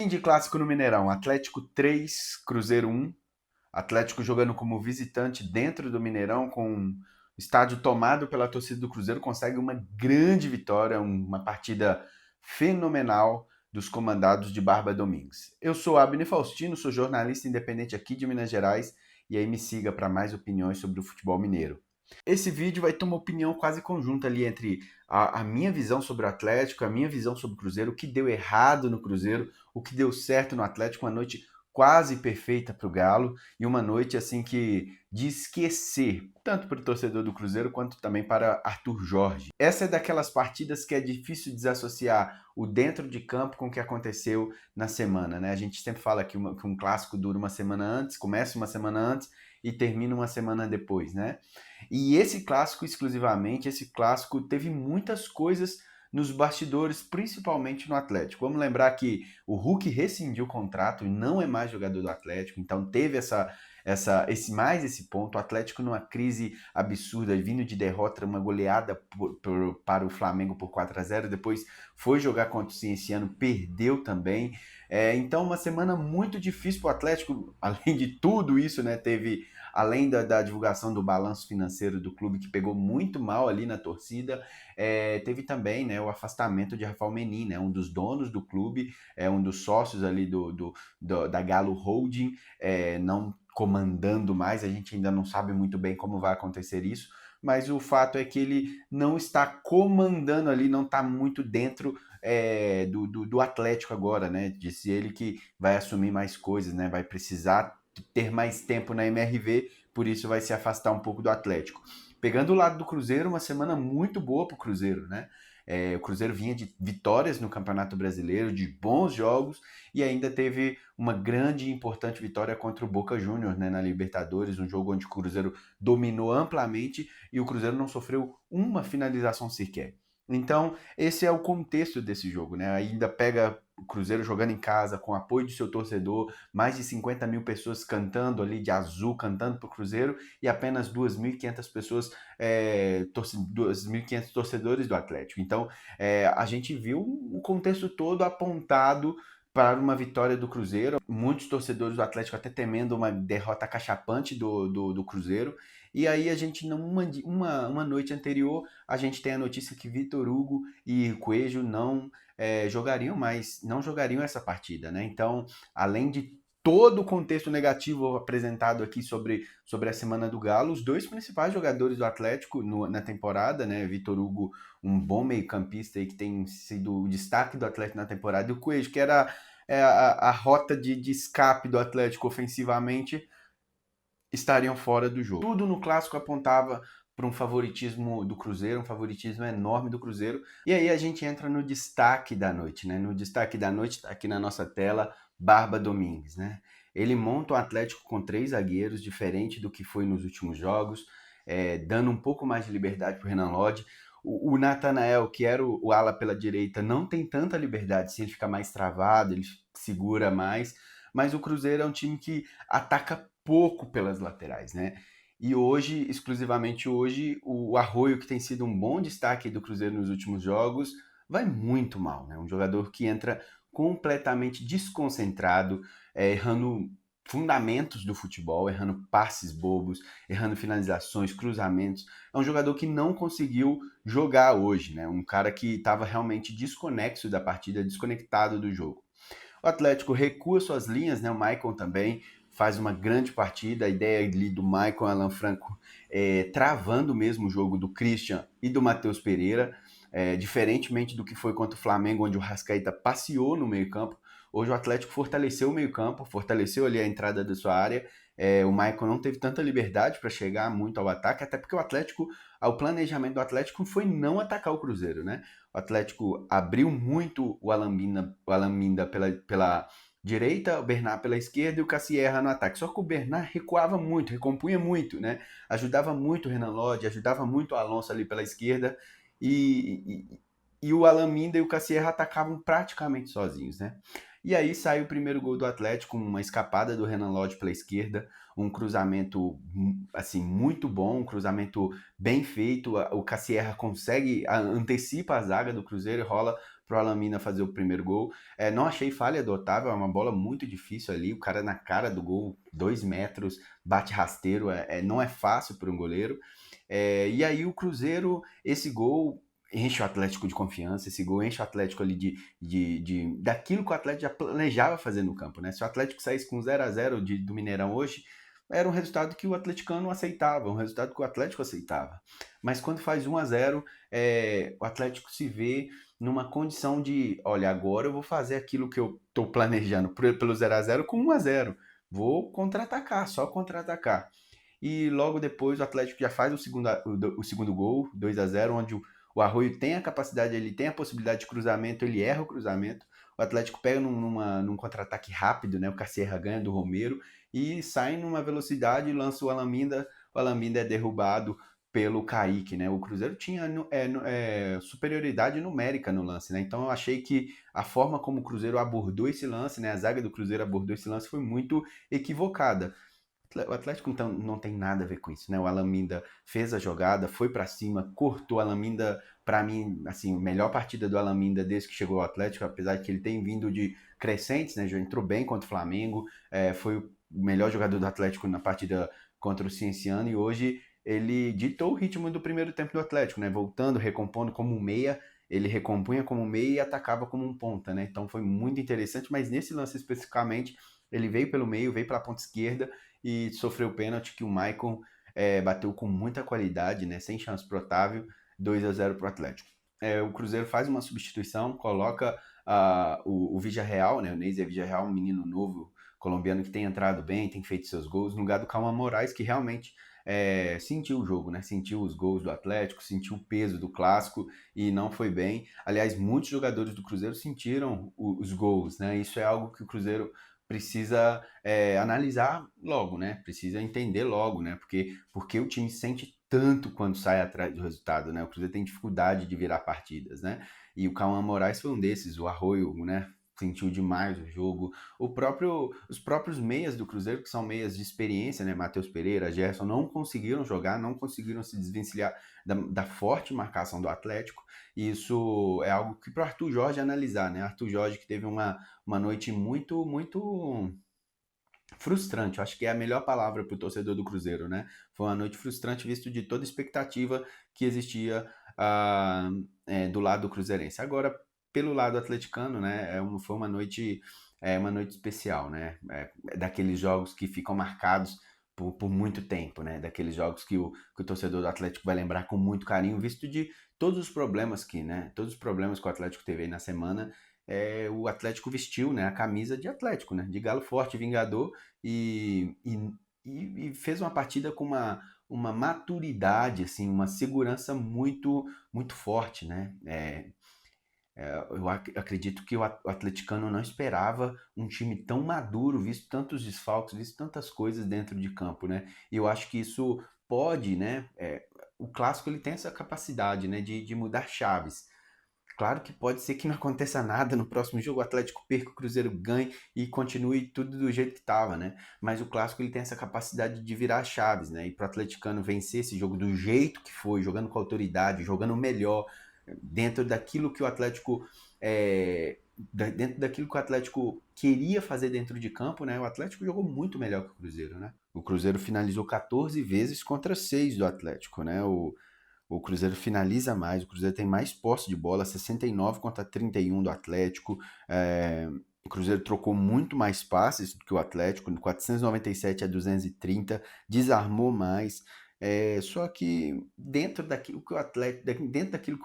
Fim de clássico no Mineirão, Atlético 3, Cruzeiro 1. Atlético jogando como visitante dentro do Mineirão, com o estádio tomado pela torcida do Cruzeiro, consegue uma grande vitória, uma partida fenomenal dos comandados de Barba Domingues. Eu sou Abner Faustino, sou jornalista independente aqui de Minas Gerais, e aí me siga para mais opiniões sobre o futebol mineiro. Esse vídeo vai ter uma opinião quase conjunta ali entre a minha visão sobre o Atlético, a minha visão sobre o Cruzeiro, o que deu errado no Cruzeiro, o que deu certo no Atlético, uma noite quase perfeita para o Galo e uma noite assim que de esquecer, tanto para o torcedor do Cruzeiro quanto também para Arthur Jorge. Essa é daquelas partidas que é difícil desassociar o dentro de campo com o que aconteceu na semana, né? A gente sempre fala que um clássico dura uma semana antes, começa uma semana antes e termina uma semana depois, né? E esse clássico exclusivamente, esse clássico teve muitas coisas nos bastidores, principalmente no Atlético. Vamos lembrar que o Hulk rescindiu o contrato e não é mais jogador do Atlético, então teve esse ponto. O Atlético numa crise absurda, vindo de derrota, uma goleada para o Flamengo por 4-0, depois foi jogar contra o Cienciano, perdeu também. Então uma semana muito difícil para o Atlético, além de tudo isso, né, teve além da divulgação do balanço financeiro do clube, que pegou muito mal ali na torcida, teve também, né, o afastamento de Rafael Menin, né, um dos donos do clube, um dos sócios ali da Galo Holding, não comandando mais, a gente ainda não sabe muito bem como vai acontecer isso, mas o fato é que ele não está comandando ali, não está muito dentro do Atlético agora, né? Disse ele que vai assumir mais coisas, né? Vai precisar ter mais tempo na MRV, por isso vai se afastar um pouco do Atlético. Pegando o lado do Cruzeiro, uma semana muito boa para o Cruzeiro, né? O Cruzeiro vinha de vitórias no Campeonato Brasileiro, de bons jogos, e ainda teve uma grande e importante vitória contra o Boca Juniors, né, na Libertadores, um jogo onde o Cruzeiro dominou amplamente e o Cruzeiro não sofreu uma finalização sequer. Então, esse é o contexto desse jogo, né? Ainda pega o Cruzeiro jogando em casa, com apoio do seu torcedor, mais de 50 mil pessoas cantando ali de azul, cantando para o Cruzeiro, e apenas 2.500 pessoas, 2.500 torcedores do Atlético. Então, a gente viu o contexto todo apontado para uma vitória do Cruzeiro, muitos torcedores do Atlético até temendo uma derrota cachapante do Cruzeiro, e aí a gente, uma noite anterior, a gente tem a notícia que Vitor Hugo e Coelho não jogariam essa partida, né? Então, além de todo o contexto negativo apresentado aqui sobre a semana do Galo, os dois principais jogadores do Atlético na temporada, né? Vitor Hugo, um bom meio-campista aí que tem sido o destaque do Atlético na temporada, e o Coelho, que era a rota de escape do Atlético ofensivamente, estariam fora do jogo. Tudo no clássico apontava para um favoritismo do Cruzeiro, um favoritismo enorme do Cruzeiro. E aí a gente entra no destaque da noite, né? No destaque da noite, está aqui na nossa tela, Barba Domingues, né? Ele monta um Atlético com 3 zagueiros, diferente do que foi nos últimos jogos, dando um pouco mais de liberdade para o Renan Lodge. O Natanael, que era o ala pela direita, não tem tanta liberdade, sim, ele fica mais travado, ele segura mais, mas o Cruzeiro é um time que ataca pouco pelas laterais, né? E hoje, exclusivamente hoje, o Arroio, que tem sido um bom destaque do Cruzeiro nos últimos jogos, vai muito mal, né? Um jogador que entra completamente desconcentrado, errando fundamentos do futebol, errando passes bobos, errando finalizações, cruzamentos. É um jogador que não conseguiu jogar hoje, né? Um cara que estava realmente desconexo da partida, desconectado do jogo. O Atlético recua suas linhas, né? O Maicon também faz uma grande partida. A ideia ali do Maicon Alan Franco travando mesmo o jogo do Christian e do Matheus Pereira, diferentemente do que foi contra o Flamengo, onde o Rascaeta passeou no meio-campo. Hoje o Atlético fortaleceu o meio-campo, fortaleceu ali a entrada da sua área. O Maicon não teve tanta liberdade para chegar muito ao ataque, até porque o planejamento do Atlético foi não atacar o Cruzeiro, né? O Atlético abriu muito o Alaminda pela direita, o Bernard pela esquerda e o Cassierra no ataque. Só que o Bernard recuava muito, recompunha muito, né? Ajudava muito o Renan Lodge, ajudava muito o Alonso ali pela esquerda e o Alaminda e o Cassierra atacavam praticamente sozinhos, né? E aí sai o primeiro gol do Atlético, uma escapada do Renan Lodge pela esquerda, um cruzamento assim muito bom, um cruzamento bem feito. O Cassierra antecipa a zaga do Cruzeiro e rola pro Alamina fazer o primeiro gol. Não achei falha do Otávio, é uma bola muito difícil ali, o cara na cara do gol, 2 metros, bate rasteiro, não é fácil para um goleiro. E aí o Cruzeiro, esse gol enche o Atlético de confiança, esse gol enche o Atlético ali daquilo que o Atlético já planejava fazer no campo, né? Se o Atlético saísse com 0-0 do Mineirão hoje, era um resultado que o atleticano aceitava, um resultado que o Atlético aceitava. Mas quando faz 1-0, o Atlético se vê numa condição de, olha, agora eu vou fazer aquilo que eu estou planejando pelo 0-0 com 1-0. Vou contra-atacar, só contra-atacar. E logo depois o Atlético já faz o segundo gol, 2-0, onde o Arroio tem a capacidade, ele tem a possibilidade de cruzamento, ele erra o cruzamento. O Atlético pega num contra-ataque rápido, né? O Cacierra ganha do Romero e sai numa velocidade e lança o Alaminda. O Alaminda é derrubado pelo Kaique, né? O Cruzeiro tinha superioridade numérica no lance, né? Então eu achei que a forma como o Cruzeiro abordou esse lance, né? A zaga do Cruzeiro abordou esse lance foi muito equivocada. O Atlético então não tem nada a ver com isso, né? O Alaminda fez a jogada, foi para cima, cortou. O Alaminda, para mim, assim, a melhor partida do Alaminda desde que chegou ao Atlético, apesar de que ele tem vindo de crescentes, né? Já entrou bem contra o Flamengo, foi o melhor jogador do Atlético na partida contra o Cienciano e hoje ele ditou o ritmo do primeiro tempo do Atlético, né? Voltando, recompondo como um meia, ele recompunha como um meia e atacava como um ponta, né? Então foi muito interessante, mas nesse lance especificamente ele veio pelo meio, veio pela ponta esquerda e sofreu o pênalti que o Maicon bateu com muita qualidade, né? Sem chance pro Otávio, 2-0 pro Atlético. O Cruzeiro faz uma substituição, coloca o Villarreal, né? O Neis Villarreal, um menino novo colombiano que tem entrado bem, tem feito seus gols, no lugar do Calma Moraes, que realmente sentiu o jogo, né? Sentiu os gols do Atlético, sentiu o peso do clássico e não foi bem. Aliás, muitos jogadores do Cruzeiro sentiram os gols, né? Isso é algo que o Cruzeiro precisa analisar logo, né? Precisa entender logo, né? Porque o time sente tanto quando sai atrás do resultado, né? O Cruzeiro tem dificuldade de virar partidas, né? E o Cauã Moraes foi um desses, o Arroio, né? Sentiu demais o jogo. Os próprios meias do Cruzeiro, que são meias de experiência, né? Matheus Pereira, Gerson, não conseguiram jogar, não conseguiram se desvencilhar da forte marcação do Atlético. E isso é algo que para o Arthur Jorge analisar, né? Arthur Jorge que teve uma noite muito, muito frustrante. Eu acho que é a melhor palavra para o torcedor do Cruzeiro, né? Foi uma noite frustrante, visto de toda a expectativa que existia do lado do cruzeirense. Agora, pelo lado atleticano, né? Foi uma noite especial, né? Daqueles jogos que ficam marcados por muito tempo, né? Daqueles jogos que o torcedor do Atlético vai lembrar com muito carinho, visto de todos os problemas né? Todos os problemas que o Atlético teve aí na semana, o Atlético vestiu, né, a camisa de Atlético, né, de Galo Forte, Vingador, e fez uma partida com uma maturidade, assim, uma segurança muito, muito forte, né? Eu acredito que o atleticano não esperava um time tão maduro, visto tantos desfalques, visto tantas coisas dentro de campo, né? E eu acho que isso pode, né? O clássico ele tem essa capacidade, né, de mudar chaves. Claro que pode ser que não aconteça nada no próximo jogo, o Atlético perca, o Cruzeiro ganhe e continue tudo do jeito que estava, né? Mas o clássico ele tem essa capacidade de virar chaves, né? E para o atleticano vencer esse jogo do jeito que foi, jogando com autoridade, jogando melhor, dentro daquilo que o Atlético dentro daquilo que o Atlético queria fazer dentro de campo, né? O Atlético jogou muito melhor que o Cruzeiro, né? O Cruzeiro finalizou 14 vezes contra 6 do Atlético, né? O Cruzeiro finaliza mais, o Cruzeiro tem mais posse de bola, 69 contra 31 do Atlético. O Cruzeiro trocou muito mais passes do que o Atlético, 497 a 230, desarmou mais. Só que dentro daquilo que o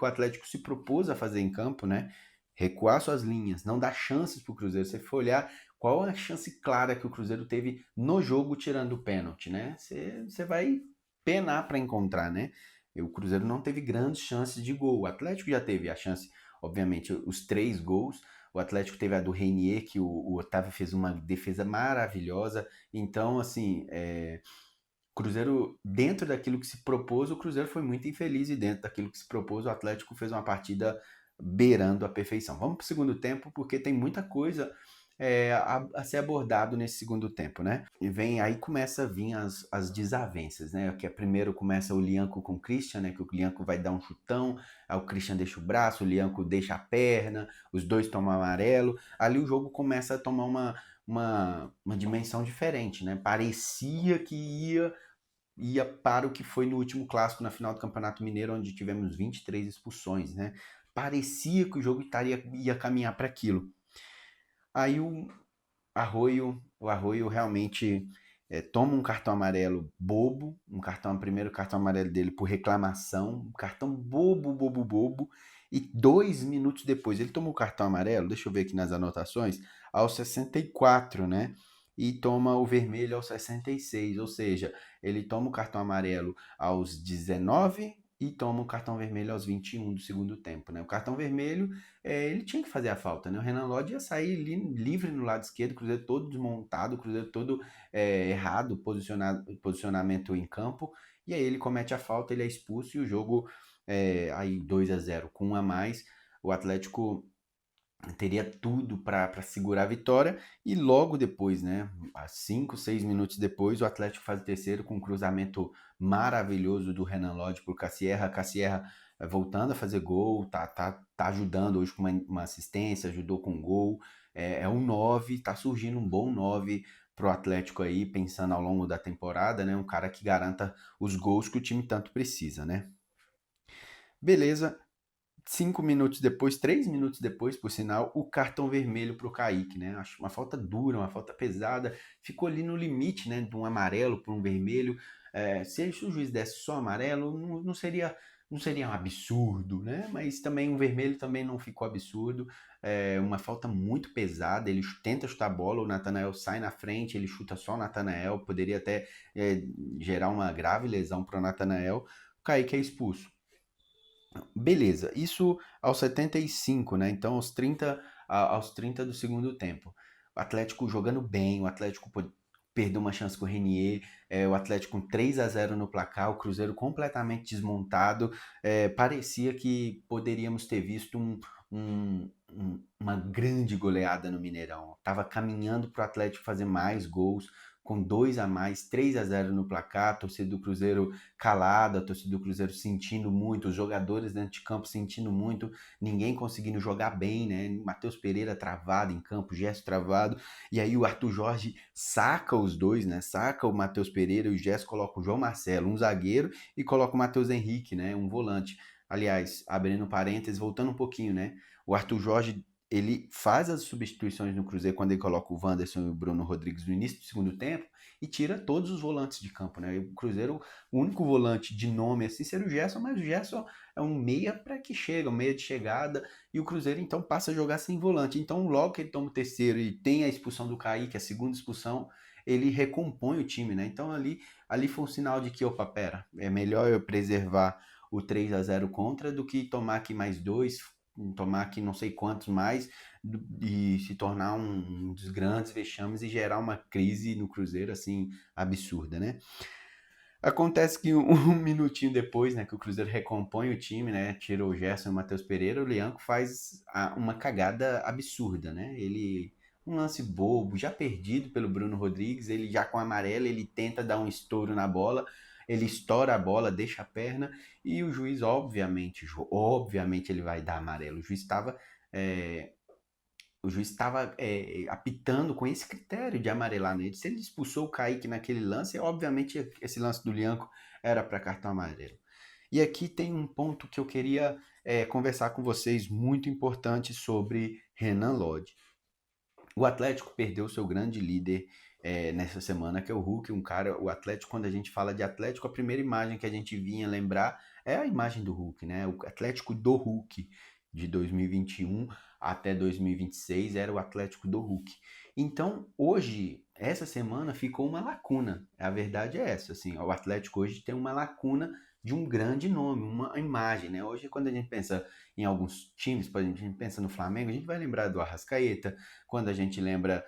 Atlético se propôs a fazer em campo, né? Recuar suas linhas, não dar chances para o Cruzeiro. Se você for olhar qual é a chance clara que o Cruzeiro teve no jogo tirando o pênalti, né? Você vai penar para encontrar, né? O Cruzeiro não teve grandes chances de gol. O Atlético já teve a chance, obviamente, os 3 gols. O Atlético teve a do Reinier, que o Otávio fez uma defesa maravilhosa. Então, assim, Cruzeiro, dentro daquilo que se propôs, o Cruzeiro foi muito infeliz. E dentro daquilo que se propôs, o Atlético fez uma partida beirando a perfeição. Vamos para o segundo tempo, porque tem muita coisa a ser abordado nesse segundo tempo, né? E aí começa a vir as desavenças, né? Que primeiro começa o Lianco com o Christian, né? Que o Lianco vai dar um chutão, aí o Christian deixa o braço, o Lianco deixa a perna, os dois tomam amarelo. Ali o jogo começa a tomar uma dimensão diferente, né? Parecia que ia para o que foi no último clássico na final do Campeonato Mineiro, onde tivemos 23 expulsões, né? Parecia que o jogo ia caminhar para aquilo. Aí o Arroio realmente toma um cartão amarelo bobo, primeiro cartão amarelo dele por reclamação, um cartão bobo, bobo, bobo, e 2 minutos depois ele toma o cartão amarelo, deixa eu ver aqui nas anotações, aos 64, né? E toma o vermelho aos 66, ou seja, ele toma o cartão amarelo aos 19 e toma o cartão vermelho aos 21 do segundo tempo, né? O cartão vermelho ele tinha que fazer a falta, né? O Renan Lodge ia sair livre no lado esquerdo, o Cruzeiro todo desmontado, o Cruzeiro todo errado, posicionamento em campo, e aí ele comete a falta, ele é expulso e o jogo aí 2-0 com um a mais, o Atlético teria tudo para segurar a vitória e logo depois, né, 5, 6 minutos depois, o Atlético faz o terceiro com um cruzamento maravilhoso do Renan Lodge para o Cassierra voltando a fazer gol, tá ajudando hoje com uma assistência, ajudou com um gol, um 9, tá surgindo um bom 9 pro Atlético aí, pensando ao longo da temporada, né, um cara que garanta os gols que o time tanto precisa, né. Beleza, 5 minutos depois, 3 minutos depois, por sinal, o cartão vermelho pro Kaique, né? Acho uma falta dura, uma falta pesada. Ficou ali no limite, né? De um amarelo para um vermelho. Se o juiz desse só amarelo, não seria um absurdo, né? Mas também um vermelho também não ficou absurdo. Uma falta muito pesada. Ele tenta chutar a bola, o Natanael sai na frente, ele chuta só o Natanael. Poderia até gerar uma grave lesão para o Natanael. O Kaique é expulso. Beleza, isso aos 75, né? Então aos 30 do segundo tempo. O Atlético jogando bem, o Atlético perdeu uma chance com o Renier, o Atlético com 3-0 no placar, o Cruzeiro completamente desmontado. Parecia que poderíamos ter visto uma grande goleada no Mineirão. Tava caminhando para o Atlético fazer mais gols, com 2 a mais, 3-0 no placar, a torcida do Cruzeiro calada, a torcida do Cruzeiro sentindo muito, os jogadores dentro de campo sentindo muito, ninguém conseguindo jogar bem, né? Matheus Pereira travado em campo, Gerson travado, e aí o Arthur Jorge saca os dois, né? Saca o Matheus Pereira e o Gerson, coloca o João Marcelo, um zagueiro, e coloca o Matheus Henrique, né? Um volante. Aliás, abrindo parênteses, voltando um pouquinho, né? O Arthur Jorge ele faz as substituições no Cruzeiro quando ele coloca o Wanderson e o Bruno Rodrigues no início do segundo tempo e tira todos os volantes de campo, né? O Cruzeiro, o único volante de nome assim seria o Gerson, mas o Gerson é um meia para que chega, um meia de chegada, e o Cruzeiro então passa a jogar sem volante. Então, logo que ele toma o terceiro e tem a expulsão do Kaique, a segunda expulsão, ele recompõe o time, né? Então ali foi um sinal de que, opa, pera, é melhor eu preservar o 3-0 contra do que tomar aqui mais dois, tomar aqui não sei quantos mais e se tornar um dos grandes vexames e gerar uma crise no Cruzeiro assim absurda, né? Acontece que um minutinho depois, né, que o Cruzeiro recompõe o time, né, tira o Gerson e o Matheus Pereira, o Lianco faz uma cagada absurda, né? Um lance bobo, já perdido pelo Bruno Rodrigues, ele já com amarelo, ele tenta dar um estouro na bola, ele estoura a bola, deixa a perna e o juiz, obviamente ele vai dar amarelo. É, o juiz estava apitando com esse critério de amarelar nele. Se ele expulsou o Kaique naquele lance, obviamente esse lance do Lianco era para cartão amarelo. E aqui tem um ponto que eu queria conversar com vocês muito importante sobre Renan Lodge. O Atlético perdeu seu grande líder nessa semana, que é o Hulk, o Atlético, quando a gente fala de Atlético, a primeira imagem que a gente vinha lembrar é a imagem do Hulk, né? O Atlético do Hulk de 2021 até 2026 era o Atlético do Hulk. Então, hoje, essa semana ficou uma lacuna. A verdade é essa, assim, o Atlético hoje tem uma lacuna de um grande nome, uma imagem, né? Hoje, quando a gente pensa em alguns times, por exemplo, a gente pensa no Flamengo, a gente vai lembrar do Arrascaeta, quando a gente lembra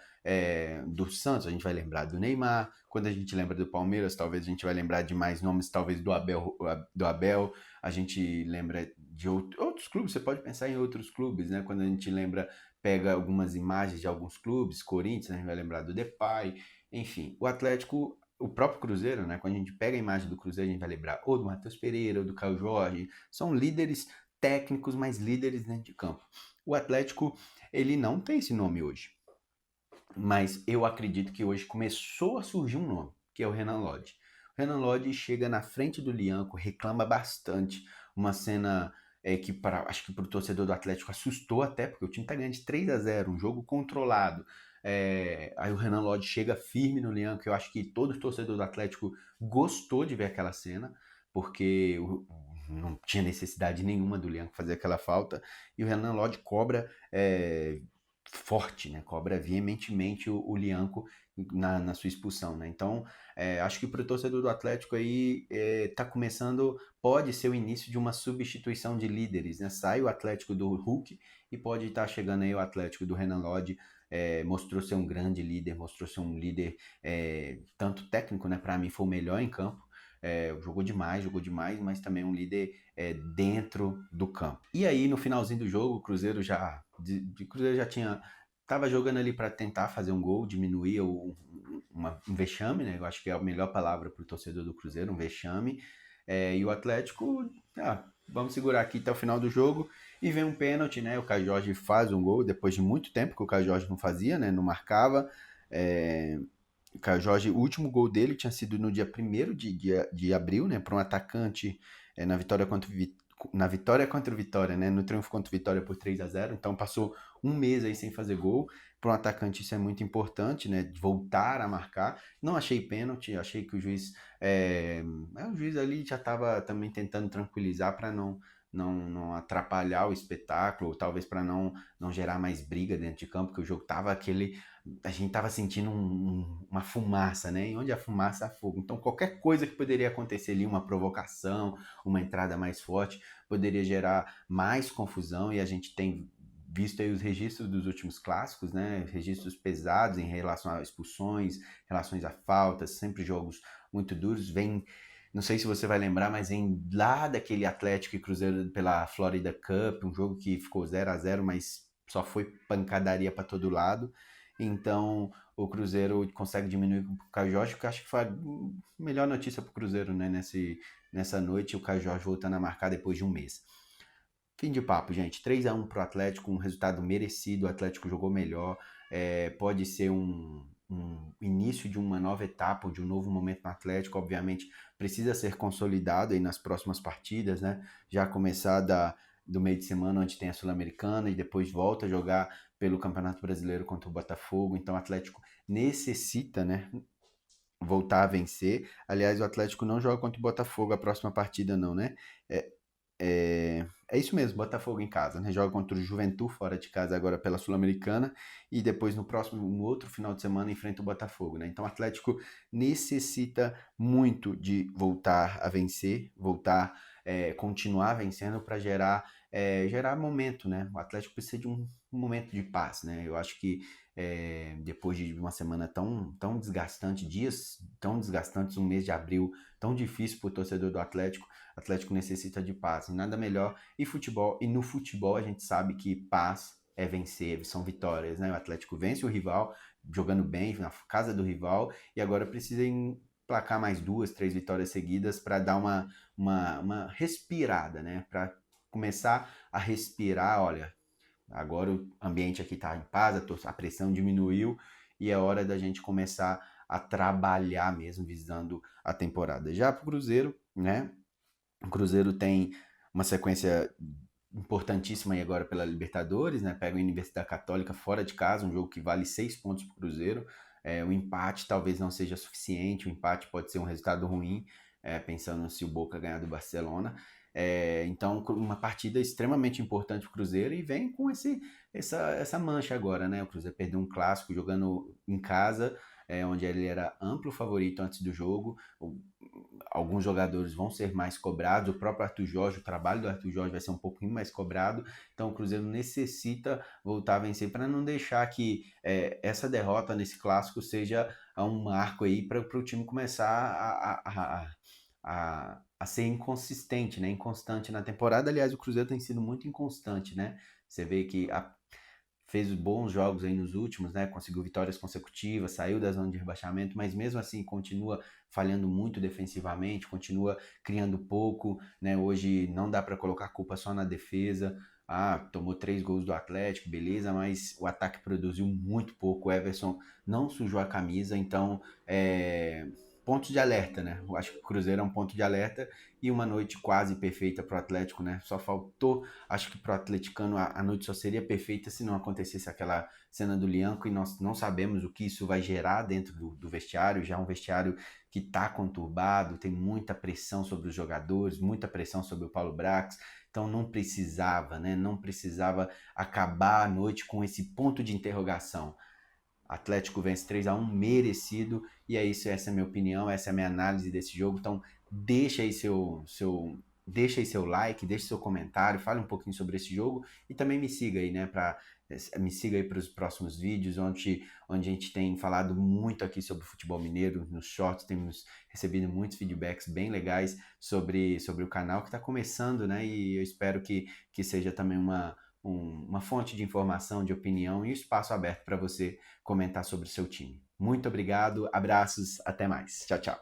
do Santos, a gente vai lembrar do Neymar, quando a gente lembra do Palmeiras, talvez a gente vai lembrar de mais nomes, talvez do Abel, a gente lembra de outros clubes, você pode pensar em outros clubes, né? Quando a gente lembra pega algumas imagens de alguns clubes, Corinthians, né, a gente vai lembrar do Depay, enfim, o Atlético, o próprio Cruzeiro, né, quando a gente pega a imagem do Cruzeiro, a gente vai lembrar ou do Matheus Pereira, ou do Caio Jorge, são líderes técnicos, mas líderes dentro de campo. O Atlético, ele não tem esse nome hoje, mas eu acredito que hoje começou a surgir um nome, que é o Renan Lodge. O Renan Lodge chega na frente do Lianco, reclama bastante, uma cena que acho que para o torcedor do Atlético assustou até, porque o time está ganhando de 3-0, um jogo controlado. Aí o Renan Lodge chega firme no Lianco, eu acho que todo torcedor do Atlético gostou de ver aquela cena, porque não tinha necessidade nenhuma do Lianco fazer aquela falta, e o Renan Lodge cobra forte, né? Cobra veementemente o Lianco na sua expulsão, né? Então, acho que para o torcedor do Atlético aí tá começando, pode ser o início de uma substituição de líderes, né? Sai o Atlético do Hulk e pode estar chegando aí o Atlético do Renan Lodge. Mostrou ser um grande líder, mostrou ser um líder tanto técnico, né? Para mim foi o melhor em campo. Jogou demais, mas também um líder dentro do campo. E aí, no finalzinho do jogo, o Cruzeiro Cruzeiro já tinha. Tava jogando ali para tentar fazer um gol, diminuir um vexame, né? Eu acho que é a melhor palavra para o torcedor do Cruzeiro, um vexame. E o Atlético, vamos segurar aqui até o final do jogo. E vem um pênalti, né? O Caio Jorge faz um gol depois de muito tempo que o Caio Jorge não fazia, né? Não marcava. O Caio Jorge, o último gol dele tinha sido no dia 1º de abril, né? Para um atacante na vitória contra o Vitória, né? No triunfo contra o Vitória por 3-0. Então passou um mês aí sem fazer gol. Para um atacante isso é muito importante, né? De voltar a marcar. Não achei pênalti, achei que o juiz. O juiz ali já estava também tentando tranquilizar para não atrapalhar o espetáculo, talvez para não gerar mais briga dentro de campo, porque o jogo tava aquele. A gente tava sentindo uma fumaça, né? E onde a fumaça há fogo. Então qualquer coisa que poderia acontecer ali, uma provocação, uma entrada mais forte, poderia gerar mais confusão, e a gente tem visto aí os registros dos últimos clássicos, né? Registros pesados em relação a expulsões, relações a faltas, sempre jogos muito duros. Não sei se você vai lembrar, mas vem lá daquele Atlético e Cruzeiro pela Florida Cup, um jogo que ficou 0-0, mas só foi pancadaria para todo lado. Então o Cruzeiro consegue diminuir com o Caio Jorge, que eu acho que foi a melhor notícia para o Cruzeiro, né? Nessa noite, o Caio Jorge voltando a marcar depois de um mês. Fim de papo, gente. 3-1 pro Atlético, um resultado merecido. O Atlético jogou melhor. Pode ser um início de uma nova etapa, de um novo momento no Atlético. Obviamente, precisa ser consolidado aí nas próximas partidas, né? Já começar do meio de semana, onde tem a Sul-Americana, e depois volta a jogar pelo Campeonato Brasileiro contra o Botafogo. Então, o Atlético necessita, né? Voltar a vencer. Aliás, o Atlético não joga contra o Botafogo a próxima partida, não, né? É, é isso mesmo, Botafogo em casa, né? Joga contra o Juventude fora de casa agora pela Sul-Americana, e depois no outro final de semana enfrenta o Botafogo, né? Então o Atlético necessita muito de voltar a vencer, continuar vencendo para gerar momento, né? O Atlético precisa de um momento de paz, né? Eu acho que depois de uma semana tão desgastante, dias tão desgastantes, um mês de abril tão difícil para o torcedor do Atlético, o Atlético necessita de paz, e nada melhor. E no futebol a gente sabe que paz é vencer, são vitórias, né? O Atlético vence o rival, jogando bem na casa do rival, e agora precisa emplacar mais 2, 3 vitórias seguidas para dar uma respirada, né? Para começar a respirar, olha, agora o ambiente aqui está em paz, a pressão diminuiu, e é hora da gente começar a trabalhar mesmo visando a temporada. Já para o Cruzeiro, né? O Cruzeiro tem uma sequência importantíssima aí agora pela Libertadores, né? Pega a Universidade Católica fora de casa, um jogo que vale 6 pontos para o Cruzeiro. O empate talvez não seja suficiente, o empate pode ser um resultado ruim, pensando se o Boca ganhar do Barcelona. Então, uma partida extremamente importante para o Cruzeiro, e vem com essa mancha agora, né? O Cruzeiro perdeu um clássico jogando em casa, onde ele era amplo favorito antes do jogo. Alguns jogadores vão ser mais cobrados, o próprio Arthur Jorge, o trabalho do Arthur Jorge vai ser um pouquinho mais cobrado, então o Cruzeiro necessita voltar a vencer para não deixar que essa derrota nesse clássico seja um marco aí para o time começar a ser inconsistente, né? Inconstante na temporada. Aliás, o Cruzeiro tem sido muito inconstante, né? Você vê que fez bons jogos aí nos últimos, né? Conseguiu vitórias consecutivas, saiu da zona de rebaixamento, mas mesmo assim continua falhando muito defensivamente, continua criando pouco, né? Hoje não dá para colocar a culpa só na defesa. Ah, tomou 3 gols do Atlético, beleza, mas o ataque produziu muito pouco. O Everson não sujou a camisa, então ponto de alerta, né? Eu acho que o Cruzeiro é um ponto de alerta e uma noite quase perfeita para o Atlético, né? Só faltou, acho que para o atleticano a noite só seria perfeita se não acontecesse aquela cena do Lianco e nós não sabemos o que isso vai gerar dentro do vestiário, já é um vestiário que está conturbado, tem muita pressão sobre os jogadores, muita pressão sobre o Paulo Brax, então não precisava, né? Não precisava acabar a noite com esse ponto de interrogação. Atlético vence 3-1 merecido, e é isso, essa é a minha opinião, essa é a minha análise desse jogo. Então, deixa aí seu like, deixa seu comentário, fale um pouquinho sobre esse jogo e também me siga aí, né, me siga aí para os próximos vídeos, onde a gente tem falado muito aqui sobre o futebol mineiro, nos shorts, temos recebido muitos feedbacks bem legais sobre o canal que está começando, né, e eu espero que seja também uma fonte de informação, de opinião e um espaço aberto para você comentar sobre o seu time. Muito obrigado, abraços, até mais. Tchau, tchau.